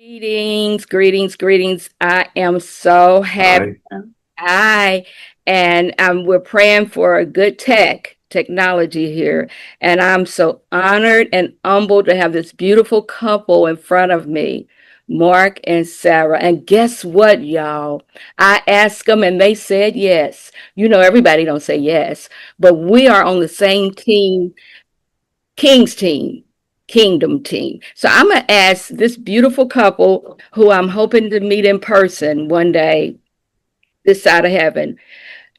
Greetings, greetings, greetings. I am so happy. Hi. I and we're praying for a good technology here, and I'm so honored and humbled to have this beautiful couple in front of me, Mark and Sarah. And guess what, y'all? I asked them, and they said yes. You know, everybody don't say yes, but we are on the same team, King's team, Kingdom team. So I'm going to ask this beautiful couple who I'm hoping to meet in person one day this side of heaven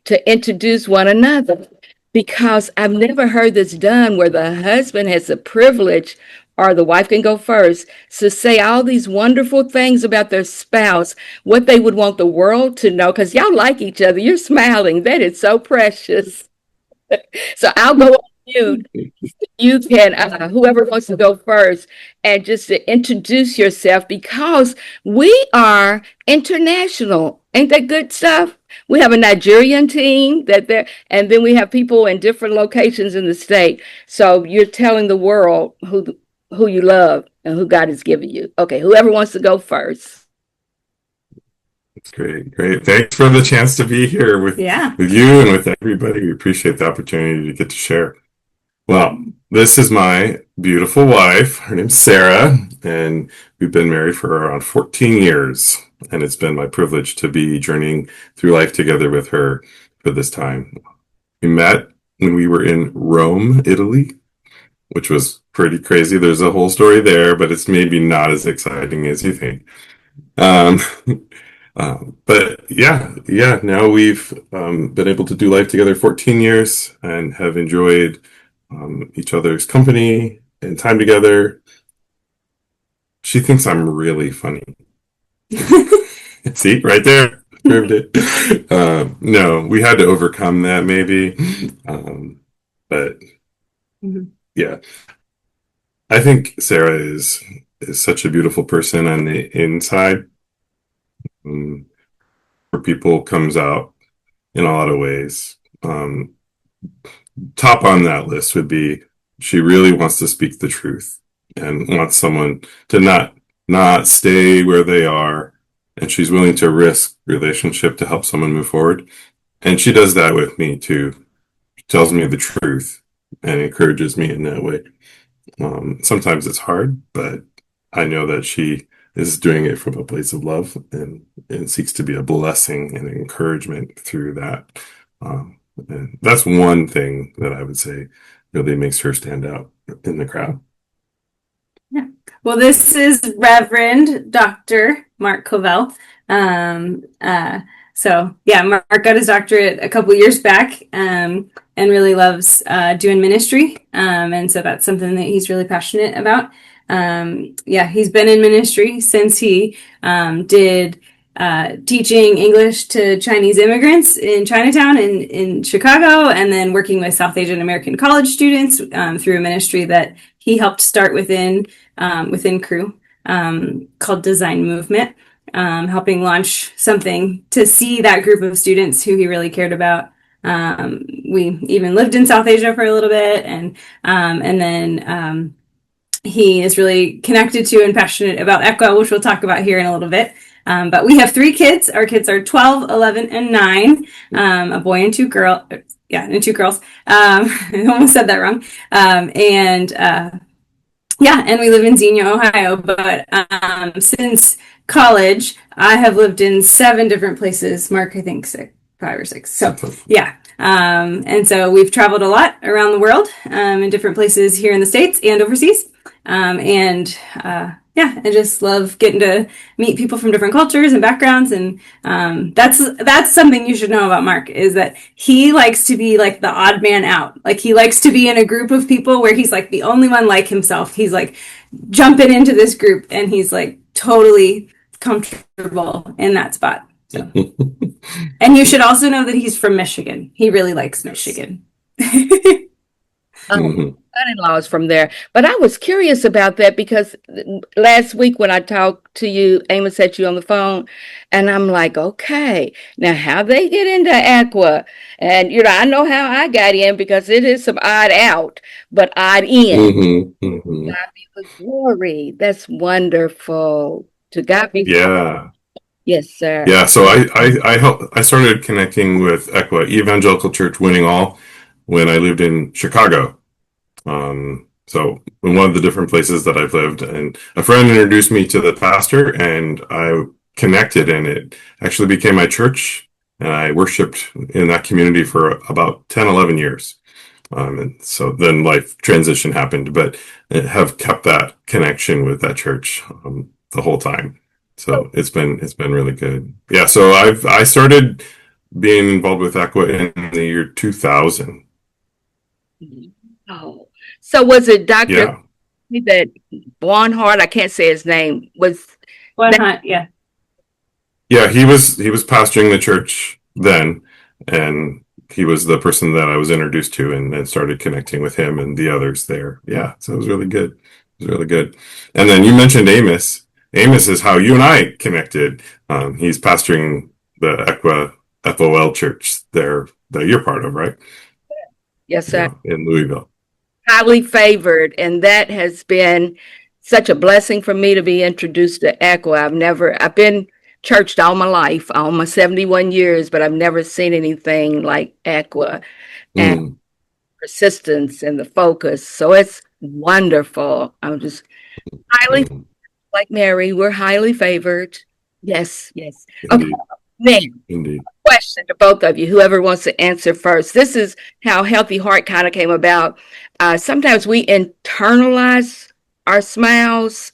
to introduce one another because I've never heard this done where the husband has the privilege or the wife can go first to say all these wonderful things about their spouse, what they would want the world to know because y'all like each other. You're smiling. That is so precious. So I'll go on mute. You can, whoever wants to go first, and just to introduce yourself because we are international. Ain't that good stuff? We have a Nigerian team that there, and then we have people in different locations in the state. So you're telling the world who you love and who God has given you. Okay, whoever wants to go first. It's great. Great. Thanks for the chance to be here with, Yeah. with you and with everybody. We appreciate the opportunity to get to share. Well, this is my beautiful wife. Her name's Sarah, and we've been married for around 14 years. And it's been my privilege to be journeying through life together with her for this time. We met when we were in Rome, Italy, which was pretty crazy. There's a whole story there, but it's maybe not as exciting as you think. Um, but yeah, now we've been able to do life together 14 years and have enjoyed each other's company and time together. She thinks I'm really funny. See, right there, proved it. No, we had to overcome that maybe. But Mhm. yeah, I think Sarah is such a beautiful person on the inside. Um, for people comes out in a lot of ways. Top on that list would be she really wants to speak the truth and wants someone to not stay where they are, and she's willing to risk relationship to help someone move forward. And she does that with me too. She tells me the truth and encourages me in that way. Sometimes it's hard, but I know that she is doing it from a place of love and seeks to be a blessing and encouragement through that. And that's one thing that I would say really makes her stand out in the crowd. Yeah. Well, this is Reverend Dr. Mark Covel. Um, uh, so yeah, Mark got his doctorate a couple years back, and really loves doing ministry. And so that's something that he's really passionate about. Yeah, he's been in ministry since he did teaching English to Chinese immigrants in Chinatown in Chicago, and then working with South Asian American college students through a ministry that he helped start within Crew called Design Movement, helping launch something to see that group of students who he really cared about. We even lived in South Asia for a little bit, and then he is really connected to and passionate about ECWA, which we'll talk about here in a little bit. But we have 3 kids. Our kids are 12, 11, and 9. A boy and 2 girls. Yeah, and 2 girls. I almost said that wrong. Yeah, and we live in Xenia, Ohio. But since college, I have lived in 7 different places. Mark, I think 5 or 6. So yeah. And so we've traveled a lot around the world, in different places here in the States and overseas. Yeah, I just love getting to meet people from different cultures and backgrounds. And that's something you should know about Mark, is that he likes to be like the odd man out. Like, he likes to be in a group of people where he's like the only one like himself. He's like jumping into this group, and he's like totally comfortable in that spot. So. And you should also know that he's from Michigan. He really likes Michigan. Son-in-law is from there. But I was curious about that because last week when I talked to you, Amos had you on the phone, and I'm like, okay, now how they get into Aqua? And I know how I got in because it is some odd out, but odd in. Mm-hmm, mm-hmm. God be the glory. That's wonderful. To God be. Yeah. Yes, sir. Yeah. So I started connecting with ECWA, Evangelical Church Winning All, when I lived in Chicago. So in one of the different places that I've lived, and a friend introduced me to the pastor, and I connected, and it actually became my church, and I worshiped in that community for about 10, 11 years. And so then life transition happened, but I have kept that connection with that church the whole time. So it's been really good. Yeah. So I started being involved with Aqua in the year 2000. Oh, so was it Dr. Yeah. that Barnhart? I can't say his name. Was One that hunt, yeah. Yeah, he was pastoring the church then, and he was the person that I was introduced to, and then started connecting with him and the others there. Yeah, so it was really good. It was really good. And then you mentioned Amos. Amos is how you and I connected. He's pastoring the Equa FOL church there that you're part of, right? yes, sir? Yeah, in Louisville. Highly favored, and that has been such a blessing for me to be introduced to Echo. I've been churched all my life, all my 71 years, but I've never seen anything like Echo and Mm, persistence and the focus. So it's wonderful. I'm just highly mm, like Mary. We're highly favored. Yes, yes. Okay, indeed, now indeed. question to both of you, whoever wants to answer first. This is how Healthy Heart kind of came about. Sometimes we internalize our smiles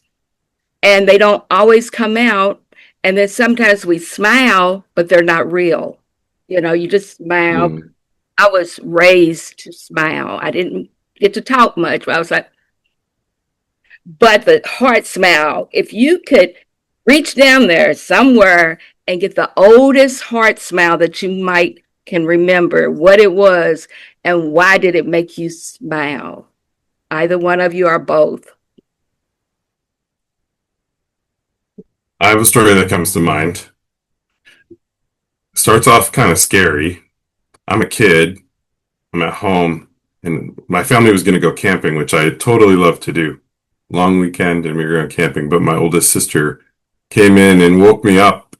and they don't always come out. And then sometimes we smile, but they're not real. You just smile. Mm, I was raised to smile. I didn't get to talk much, but I was like, but the heart smile, if you could reach down there somewhere and get the oldest heart smile that you might can remember what it was and why did it make you smile? Either one of you or both. I have a story that comes to mind. Starts off kind of scary. I'm a kid. I'm at home, and my family was going to go camping, which I totally love to do. Long weekend, and we were going camping. But my oldest sister came in and woke me up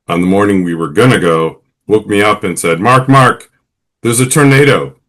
on the morning we were going to go, woke me up and said, Mark, there's a tornado.